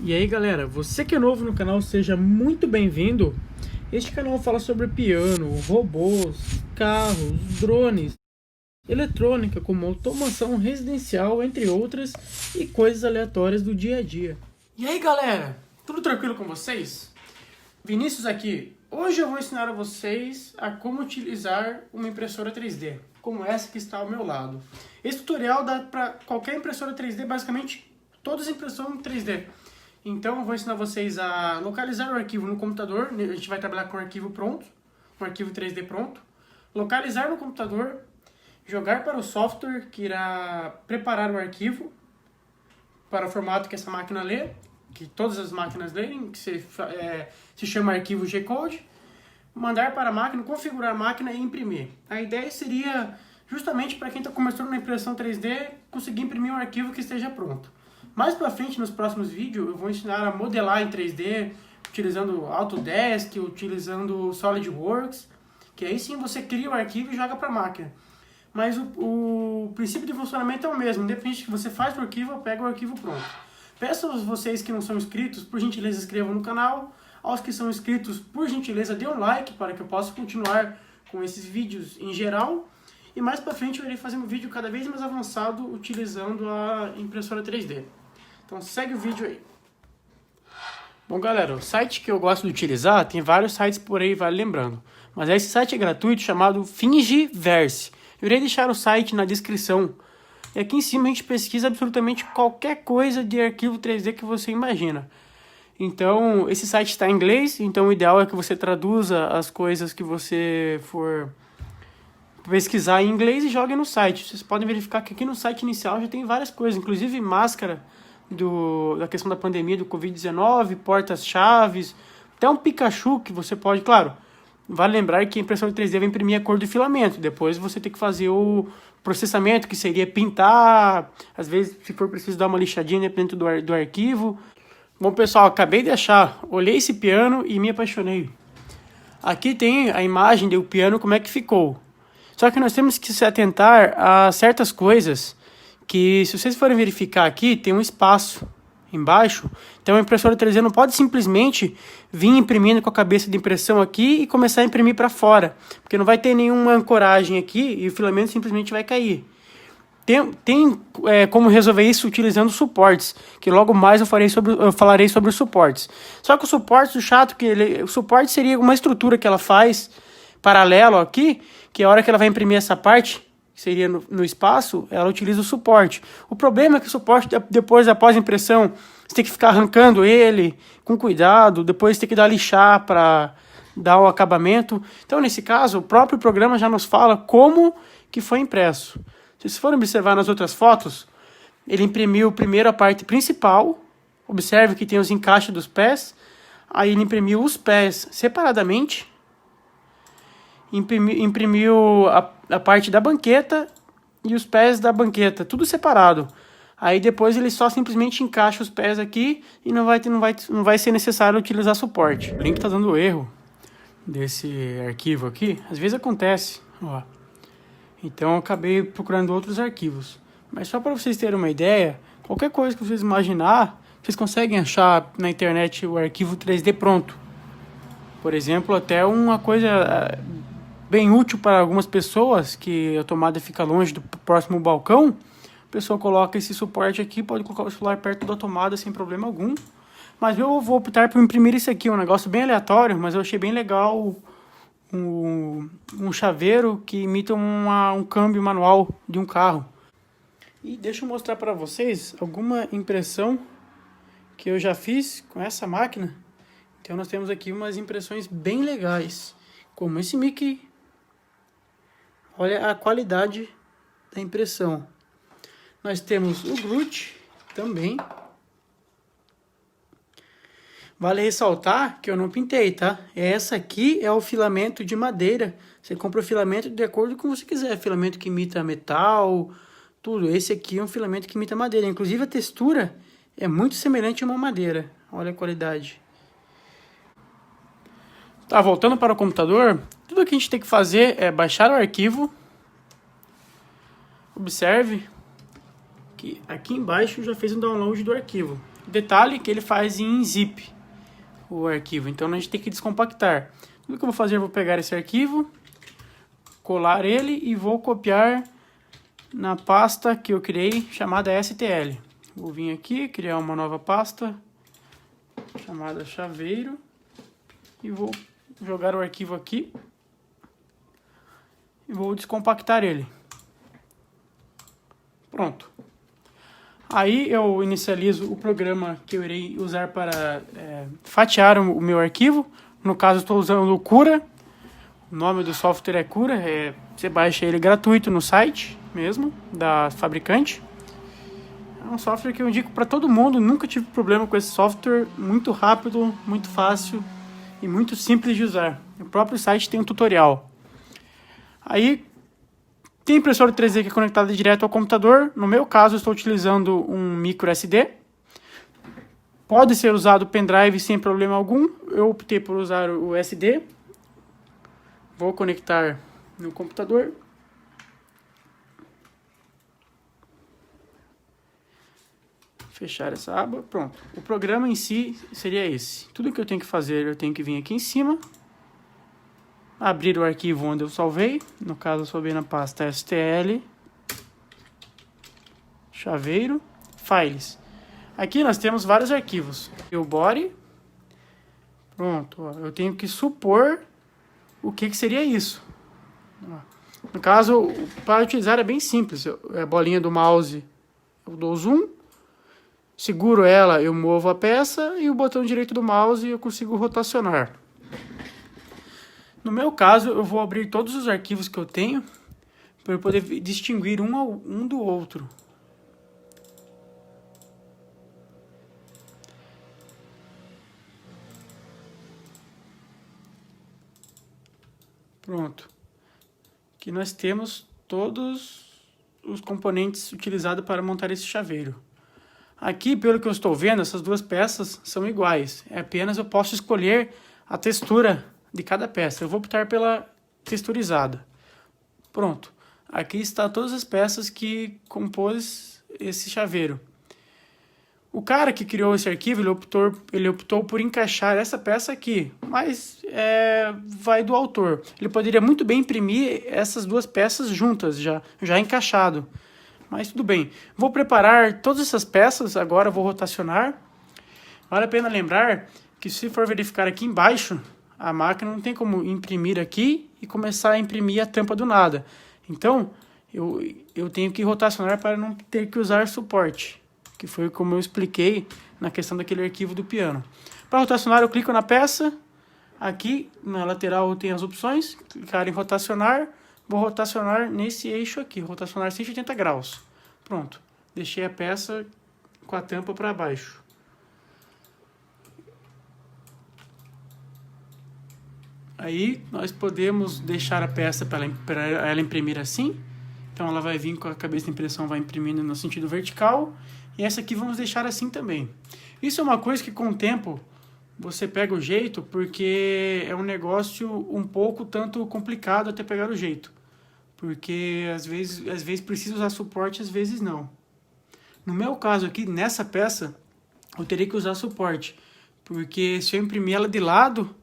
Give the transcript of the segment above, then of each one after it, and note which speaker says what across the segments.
Speaker 1: E aí galera, você que é novo no canal, seja muito bem-vindo. Este canal fala sobre piano, robôs, carros, drones, eletrônica como automação residencial, entre outras, e coisas aleatórias do dia a dia. E aí galera, tudo tranquilo com vocês? Vinícius aqui. Hoje eu vou ensinar a vocês a como utilizar uma impressora 3D, como essa que está ao meu lado. Esse tutorial dá para qualquer impressora 3D, basicamente todas as impressões 3D. Então eu vou ensinar vocês a localizar o arquivo no computador, a gente vai trabalhar com o arquivo pronto, um arquivo 3D pronto, localizar no computador, jogar para o software que irá preparar o arquivo para o formato que essa máquina lê, que todas as máquinas lerem, que se chama arquivo G-Code, mandar para a máquina, configurar a máquina e imprimir. A ideia seria justamente para quem está começando na impressão 3D conseguir imprimir um arquivo que esteja pronto. Mais para frente, nos próximos vídeos, eu vou ensinar a modelar em 3D, utilizando Autodesk, utilizando SolidWorks, que aí sim você cria o arquivo e joga para a máquina. Mas o princípio de funcionamento é o mesmo, independente que você faz o arquivo ou pega o arquivo pronto. Peço a vocês que não são inscritos, por gentileza, inscrevam no canal. Aos que são inscritos, por gentileza, dê um like para que eu possa continuar com esses vídeos em geral. E mais para frente eu irei fazer um vídeo cada vez mais avançado utilizando a impressora 3D. Então segue o vídeo aí. Bom galera, o site que eu gosto de utilizar, tem vários sites por aí, vale lembrando. Mas esse site é gratuito chamado Thingiverse. Eu irei deixar o site na descrição. E aqui em cima a gente pesquisa absolutamente qualquer coisa de arquivo 3D que você imagina. Então, esse site está em inglês, então o ideal é que você traduza as coisas que você for pesquisar em inglês e jogue no site. Vocês podem verificar que aqui no site inicial já tem várias coisas, inclusive máscara da questão da pandemia do Covid-19, portas-chaves, até um Pikachu que você pode, claro, vale lembrar que a impressora 3D vai imprimir a cor do filamento, depois você tem que fazer o processamento, que seria pintar, às vezes se for preciso dar uma lixadinha dentro do arquivo. Bom pessoal, acabei de achar, olhei esse piano e me apaixonei. Aqui tem a imagem do piano, como é que ficou. Só que nós temos que se atentar a certas coisas que, se vocês forem verificar aqui, tem um espaço embaixo. Então a impressora 3D não pode simplesmente vir imprimindo com a cabeça de impressão aqui e começar a imprimir para fora, porque não vai ter nenhuma ancoragem aqui e o filamento simplesmente vai cair. Tem como resolver isso utilizando suportes, que logo mais eu falarei sobre os suportes. Só que o suporte, o chato, o suporte seria uma estrutura que ela faz paralelo aqui, que a hora que ela vai imprimir essa parte, que seria no espaço, ela utiliza o suporte. O problema é que o suporte, depois, após a impressão, você tem que ficar arrancando ele com cuidado, depois tem que dar lixar para dar o acabamento. Então, nesse caso, o próprio programa já nos fala como que foi impresso. Se vocês forem observar nas outras fotos, ele imprimiu primeiro a parte principal, observe que tem os encaixes dos pés, aí ele imprimiu os pés separadamente, imprimiu a parte da banqueta e os pés da banqueta, tudo separado. Aí depois ele só simplesmente encaixa os pés aqui e não vai ser necessário utilizar suporte. O link está dando erro desse arquivo aqui, às vezes acontece, ó. Então eu acabei procurando outros arquivos. Mas só para vocês terem uma ideia, qualquer coisa que vocês imaginar, vocês conseguem achar na internet o arquivo 3D pronto. Por exemplo, até uma coisa bem útil para algumas pessoas, que a tomada fica longe do próximo balcão, a pessoa coloca esse suporte aqui, pode colocar o celular perto da tomada sem problema algum. Mas eu vou optar por imprimir isso aqui, um negócio bem aleatório, mas eu achei bem legal um chaveiro que imita um câmbio manual de um carro. E deixa eu mostrar para vocês alguma impressão que eu já fiz com essa máquina. Então nós temos aqui umas impressões bem legais, como esse Mickey. Olha a qualidade da impressão. Nós temos o Groot também. Vale ressaltar que eu não pintei, tá? Essa aqui é o filamento de madeira. Você compra o filamento de acordo com o que você quiser. Filamento que imita metal, tudo. Esse aqui é um filamento que imita madeira. Inclusive a textura é muito semelhante a uma madeira. Olha a qualidade. Tá, voltando para o computador, tudo que a gente tem que fazer é baixar o arquivo. Observe que aqui embaixo já fez um download do arquivo. Detalhe que ele faz em zip o arquivo, então a gente tem que descompactar. O que eu vou fazer? Eu vou pegar esse arquivo, colar ele e vou copiar na pasta que eu criei, chamada STL. Vou vir aqui, criar uma nova pasta, chamada chaveiro, e vou jogar o arquivo aqui, e vou descompactar ele. Pronto. Aí eu inicializo o programa que eu irei usar para fatiar o meu arquivo. No caso, estou usando o Cura. O nome do software é Cura. Você baixa ele gratuito no site mesmo, da fabricante. É um software que eu indico para todo mundo. Nunca tive problema com esse software. Muito rápido, muito fácil e muito simples de usar. O próprio site tem um tutorial. Aí, tem impressora 3D que é conectada direto ao computador. No meu caso, eu estou utilizando um micro SD. Pode ser usado pendrive sem problema algum. Eu optei por usar o SD. Vou conectar no computador. Fechar essa aba. Pronto. O programa em si seria esse. Tudo que eu tenho que fazer, eu tenho que vir aqui em cima. Abrir o arquivo onde eu salvei. No caso, eu salvei na pasta STL. Chaveiro. Files. Aqui nós temos vários arquivos. O body. Pronto. Ó, eu tenho que supor o que seria isso. No caso, para utilizar é bem simples. A bolinha do mouse, eu dou zoom. Seguro ela, eu movo a peça. E o botão direito do mouse eu consigo rotacionar. No meu caso, eu vou abrir todos os arquivos que eu tenho para eu poder distinguir um do outro. Pronto. Aqui nós temos todos os componentes utilizados para montar esse chaveiro. Aqui, pelo que eu estou vendo, essas duas peças são iguais. Apenas eu posso escolher a textura de cada peça. Eu vou optar pela texturizada. Pronto. Aqui está todas as peças que compôs esse chaveiro. O cara que criou esse arquivo, ele optou por encaixar essa peça aqui, mas vai do autor. Ele poderia muito bem imprimir essas duas peças juntas, já encaixado. Mas tudo bem. Vou preparar todas essas peças, agora vou rotacionar. Vale a pena lembrar que se for verificar aqui embaixo, a máquina não tem como imprimir aqui e começar a imprimir a tampa do nada. Então, eu tenho que rotacionar para não ter que usar suporte, que foi como eu expliquei na questão daquele arquivo do piano. Para rotacionar, eu clico na peça. Aqui, na lateral, tem as opções. Clicar em rotacionar. Vou rotacionar nesse eixo aqui. Rotacionar 180 graus. Pronto. Deixei a peça com a tampa para baixo. Aí, nós podemos deixar a peça para ela imprimir assim. Então, ela vai vir com a cabeça de impressão, vai imprimindo no sentido vertical. E essa aqui vamos deixar assim também. Isso é uma coisa que com o tempo você pega o jeito, porque é um negócio um pouco tanto complicado até pegar o jeito. Porque às vezes precisa usar suporte, às vezes não. No meu caso aqui, nessa peça, eu teria que usar suporte. Porque se eu imprimir ela de lado,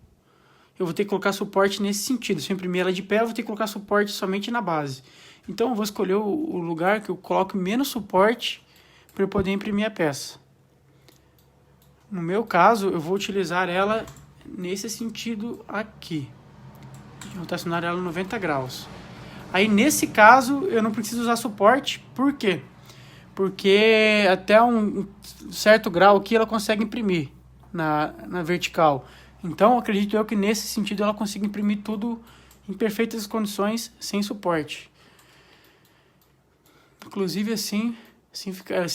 Speaker 1: eu vou ter que colocar suporte nesse sentido. Se eu imprimir ela de pé, eu vou ter que colocar suporte somente na base. Então eu vou escolher o lugar que eu coloco menos suporte para eu poder imprimir a peça. No meu caso, eu vou utilizar ela nesse sentido aqui. Rotacionar ela 90 graus. Aí, nesse caso, eu não preciso usar suporte. Por quê? Porque até um certo grau aqui ela consegue imprimir na vertical. Então, acredito eu que nesse sentido ela consiga imprimir tudo em perfeitas condições, sem suporte. Inclusive, assim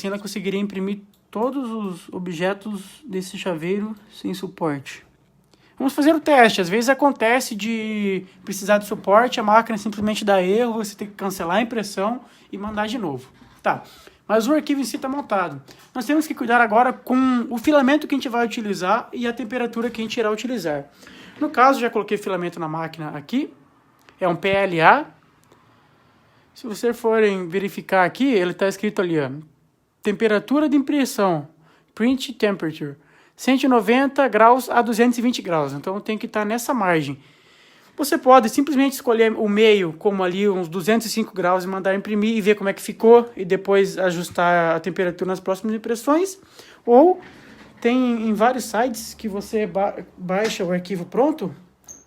Speaker 1: ela conseguiria imprimir todos os objetos desse chaveiro sem suporte. Vamos fazer o teste. Às vezes acontece de precisar de suporte, a máquina simplesmente dá erro, você tem que cancelar a impressão e mandar de novo. Tá, mas o arquivo em si está montado. Nós temos que cuidar agora com o filamento que a gente vai utilizar e a temperatura que a gente irá utilizar. No caso, já coloquei filamento na máquina aqui. É um PLA. Se vocês forem verificar aqui, ele está escrito ali, ó, temperatura de impressão. Print Temperature, 190 graus a 220 graus, então tem que estar nessa margem. Você pode simplesmente escolher o meio, como ali uns 205 graus, e mandar imprimir e ver como é que ficou, e depois ajustar a temperatura nas próximas impressões. Ou tem em vários sites que você baixa o arquivo pronto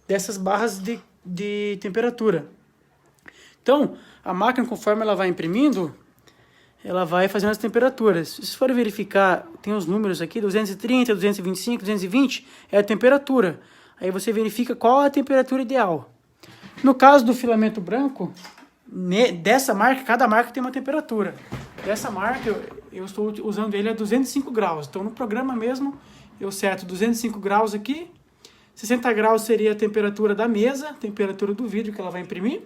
Speaker 1: dessas barras de temperatura. Então, a máquina, conforme ela vai imprimindo, ela vai fazendo as temperaturas. Se vocês forem verificar, tem os números aqui, 230, 225, 220, é a temperatura. Aí você verifica qual é a temperatura ideal. No caso do filamento branco, dessa marca, cada marca tem uma temperatura. Dessa marca, eu estou usando ele a 205 graus. Então, no programa mesmo, eu seto 205 graus aqui. 60 graus seria a temperatura da mesa, temperatura do vidro que ela vai imprimir.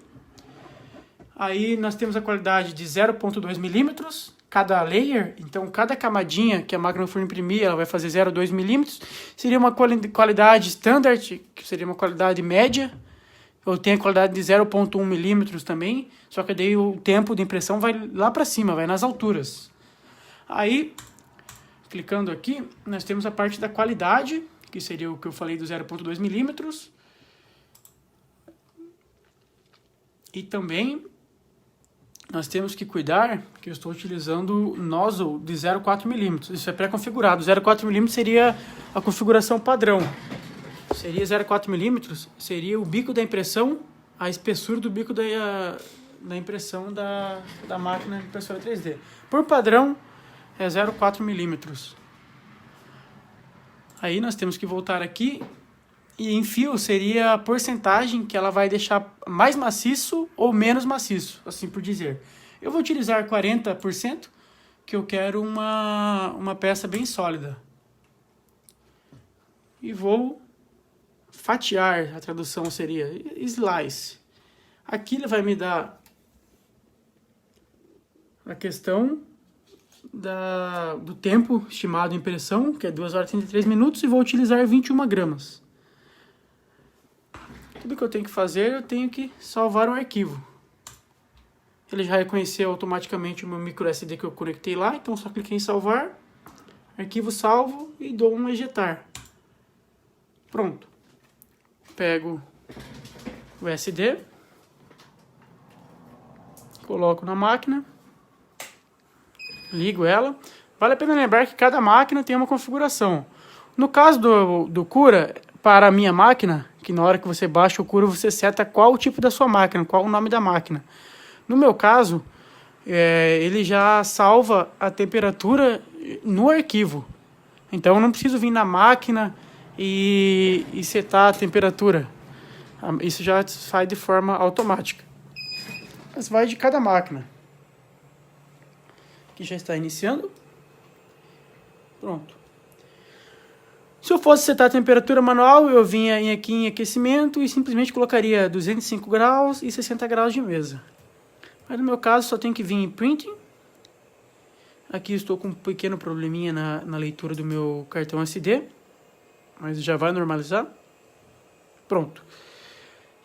Speaker 1: Aí nós temos a qualidade de 0,2 milímetros, cada layer, então cada camadinha que a máquina for imprimir, ela vai fazer 0,2 milímetros. Seria uma qualidade standard, que seria uma qualidade média. Eu tenho a qualidade de 0,1 milímetros também, só que daí o tempo de impressão vai lá para cima, vai nas alturas. Aí, clicando aqui, nós temos a parte da qualidade, que seria o que eu falei do 0,2 milímetros. E também nós temos que cuidar que eu estou utilizando nozzle de 0,4 milímetros. Isso é pré-configurado. 0,4 milímetros seria a configuração padrão. Seria 0,4 milímetros, seria o bico da impressão, a espessura do bico da impressão da máquina impressora 3D. Por padrão, é 0,4 milímetros. Aí nós temos que voltar aqui, e em fio seria a porcentagem que ela vai deixar mais maciço ou menos maciço, assim por dizer. Eu vou utilizar 40%, que eu quero uma peça bem sólida. E vou fatiar, a tradução seria slice. Aqui ele vai me dar a questão do tempo estimado de impressão, que é 2 horas e 33 minutos, e vou utilizar 21 gramas. Tudo que eu tenho que fazer, eu tenho que salvar o arquivo. Ele já reconheceu automaticamente o meu micro SD que eu conectei lá, então só cliquei em salvar, arquivo salvo e dou um ejetar. Pronto. Pego o SD, coloco na máquina, ligo ela. Vale a pena lembrar que cada máquina tem uma configuração. No caso do Cura, para a minha máquina, que na hora que você baixa o Cura, você seta qual o tipo da sua máquina, qual o nome da máquina. No meu caso, ele já salva a temperatura no arquivo. Então eu não preciso vir na máquina e setar a temperatura. Isso já faz de forma automática. Mas vai de cada máquina. Aqui já está iniciando. Pronto. Se eu fosse setar a temperatura manual, eu vinha aqui em aquecimento e simplesmente colocaria 205 graus e 60 graus de mesa. Mas no meu caso só tenho que vir em printing. Aqui estou com um pequeno probleminha na leitura do meu cartão SD. Mas já vai normalizar. Pronto.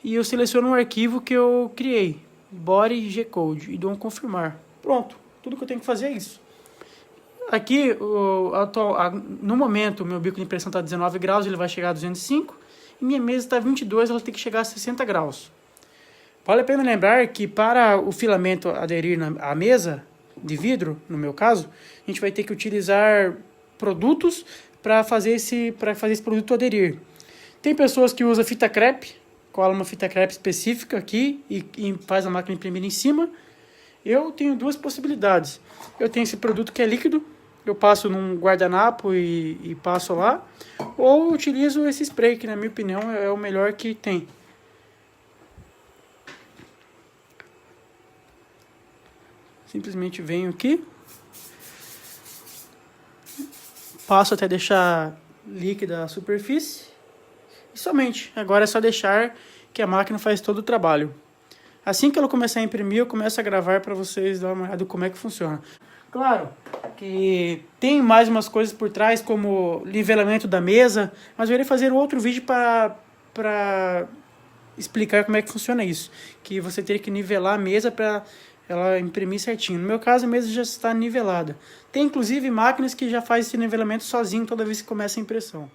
Speaker 1: E eu seleciono um arquivo que eu criei. Body G-Code. E dou um confirmar. Pronto. Tudo que eu tenho que fazer é isso. Aqui, no momento, o meu bico de impressão está a 19 graus, ele vai chegar a 205. E minha mesa está a 22, ela tem que chegar a 60 graus. Vale a pena lembrar que para o filamento aderir à mesa de vidro, no meu caso, a gente vai ter que utilizar produtos para fazer esse produto aderir. Tem pessoas que usam fita crepe, cola uma fita crepe específica aqui e faz a máquina imprimir em cima. Eu tenho duas possibilidades. Eu tenho esse produto que é líquido, eu passo num guardanapo e passo lá, ou eu utilizo esse spray, que na minha opinião é o melhor que tem. Simplesmente venho aqui, passo até deixar líquida a superfície, e somente, agora é só deixar que a máquina faz todo o trabalho. Assim que ela começar a imprimir, eu começo a gravar para vocês darem uma olhada como é que funciona. Claro que tem mais umas coisas por trás, como nivelamento da mesa, mas eu irei fazer outro vídeo para explicar como é que funciona isso. Que você teria que nivelar a mesa para ela imprimir certinho. No meu caso, a mesa já está nivelada. Tem inclusive máquinas que já fazem esse nivelamento sozinho toda vez que começa a impressão.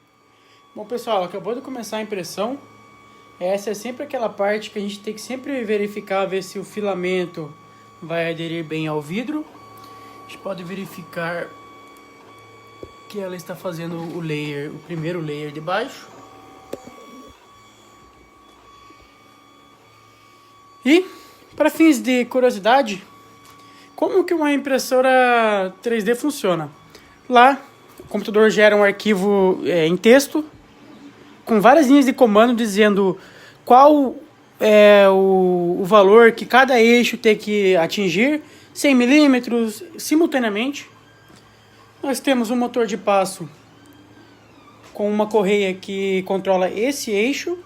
Speaker 1: Bom pessoal, acabou de começar a impressão. Essa é sempre aquela parte que a gente tem que sempre verificar, ver se o filamento vai aderir bem ao vidro. A gente pode verificar que ela está fazendo o primeiro layer de baixo. E, para fins de curiosidade, como que uma impressora 3D funciona? Lá, o computador gera um arquivo em texto, com várias linhas de comando dizendo qual é o valor que cada eixo tem que atingir, 100 milímetros, simultaneamente. Nós temos um motor de passo com uma correia que controla esse eixo.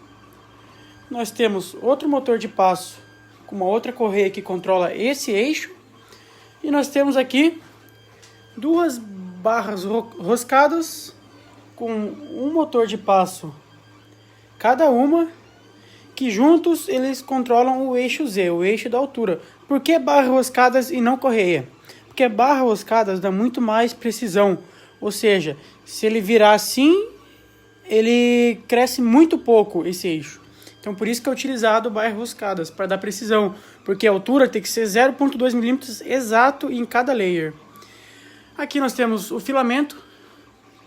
Speaker 1: Nós temos outro motor de passo com uma outra correia que controla esse eixo. E nós temos aqui duas barras roscadas com um motor de passo cada uma, que juntos eles controlam o eixo Z, o eixo da altura. Por que barras roscadas e não correia? Porque barras roscadas dá muito mais precisão, ou seja, se ele virar assim, ele cresce muito pouco esse eixo. Então por isso que é utilizado barras roscadas, para dar precisão, porque a altura tem que ser 0,2 milímetros exato em cada layer. Aqui nós temos o filamento,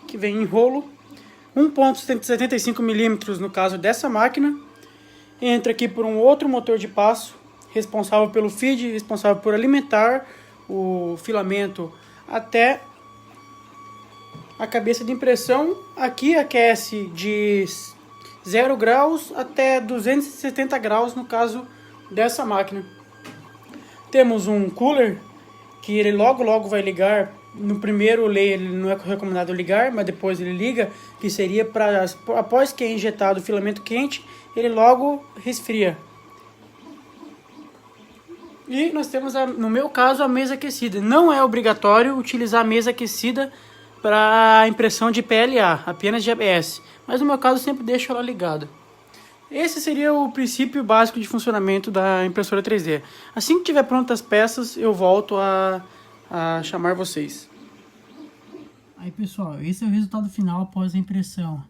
Speaker 1: que vem em rolo, 1,75 milímetros no caso dessa máquina. Entra aqui por um outro motor de passo, responsável pelo feed, responsável por alimentar o filamento até a cabeça de impressão. Aqui aquece de 0 graus até 270 graus no caso dessa máquina. Temos um cooler que ele logo vai ligar. No primeiro layer ele não é recomendado ligar, mas depois ele liga, que seria para após que é injetado o filamento quente, ele logo resfria. E nós temos, no meu caso, a mesa aquecida. Não é obrigatório utilizar a mesa aquecida para impressão de PLA, apenas de ABS. Mas no meu caso eu sempre deixo ela ligada. Esse seria o princípio básico de funcionamento da impressora 3D. Assim que tiver prontas as peças, eu volto a chamar vocês. Aí pessoal, esse é o resultado final após a impressão.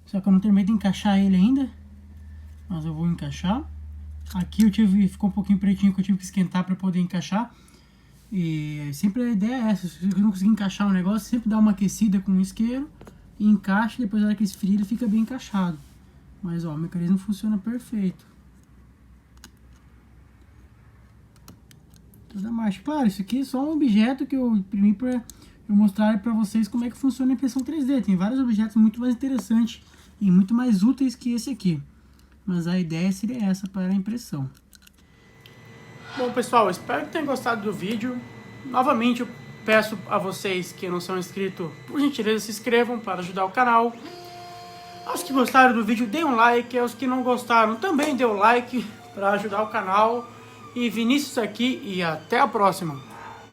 Speaker 1: Só que eu não terminei de encaixar ele ainda, mas eu vou encaixar. Aqui ficou um pouquinho pretinho que eu tive que esquentar para poder encaixar. E sempre a ideia é essa, se eu não conseguir encaixar o negócio, sempre dá uma aquecida com o isqueiro e encaixa, depois na hora que esfria ele fica bem encaixado. Mas ó, o mecanismo funciona perfeito. Toda marcha. Claro, isso aqui é só um objeto que eu imprimi para eu mostrar para vocês como é que funciona a impressão 3D. Tem vários objetos muito mais interessantes e muito mais úteis que esse aqui. Mas a ideia seria essa para a impressão. Bom pessoal, espero que tenham gostado do vídeo. Novamente eu peço a vocês que não são inscritos, por gentileza se inscrevam para ajudar o canal. Aos que gostaram do vídeo, deem um like. Aos que não gostaram, também dê um like para ajudar o canal. E Vinícius aqui e até a próxima.